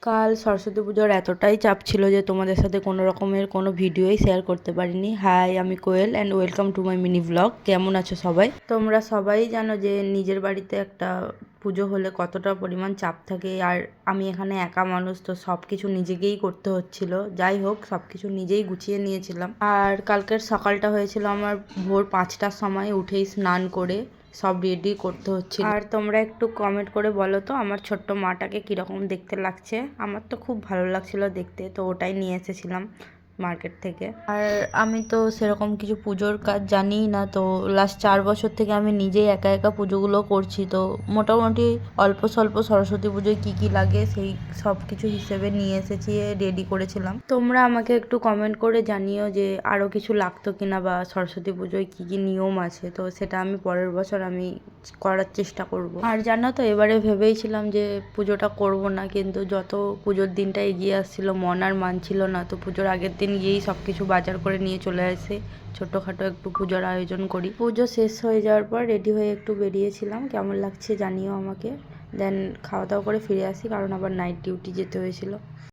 কাল সরস্বতী পুজোর এতটাই চাপ ছিল যে তোমাদের সাথে কোনো রকমের কোনো ভিডিওই শেয়ার করতে পারিনি। হাই, আমি Koyel and welcome to my mini blog. কেমন আছো সবাই? তোমরা সবাই জানো যে নিজের বাড়িতে একটা পুজো হলে কতটা পরিমাণ চাপ থাকে, আর আমি এখানে একা মানুষ, তো সব কিছু নিজেকেই করতে হচ্ছিল। যাই হোক, সব কিছু নিজেই গুছিয়ে নিয়েছিলাম। আর কালকের সকালটা হয়েছিল আমার ভোর 5টার সময় উঠেই স্নান করে সব রেডি করতে হচ্ছিল। আর তোমরা একটু কমেন্ট করে বলো তো আমার ছোট্ট মাটাকে কীরকম দেখতে লাগছে। আমার তো খুব ভালো লাগছিল দেখতে, তো ওটাই নিয়ে এসেছিলাম মার্কেট থেকে। আর আমি তো সেরকম কিছু পুজোর কাজ জানিই না, তো লাস্ট 4 বছর থেকে আমি নিজেই একা একা পুজোগুলো করছি। তো মোটামুটি অল্প স্বল্প সরস্বতী পুজোয় কী কী লাগে সেই সব কিছু হিসেবে নিয়ে এসেছি, রেডি করেছিলাম। তোমরা আমাকে একটু কমেন্ট করে জানিও যে আরও কিছু লাগতো কিনা, বা সরস্বতী পুজোয় কী কী নিয়ম আছে, তো সেটা আমি পরের বছর আমি করার চেষ্টা করব। আর জানো তো, এবারে ভেবেইছিলাম যে পুজোটা করব না, কিন্তু যত পুজোর দিনটা এগিয়ে আসছিল মন আর মানছিল না, তো পুজোর আগের দিন গিয়েই সব কিছু বাজার করে নিয়ে চলে আসে, ছোটোখাটো একটু পুজোর আয়োজন করি। পুজো শেষ হয়ে যাওয়ার পর রেডি হয়ে একটু বেরিয়েছিলাম, কেমন লাগছে জানিও আমাকে। দেন খাওয়া দাওয়া করে ফিরে আসি, কারণ আবার নাইট ডিউটি যেতে হয়েছিল।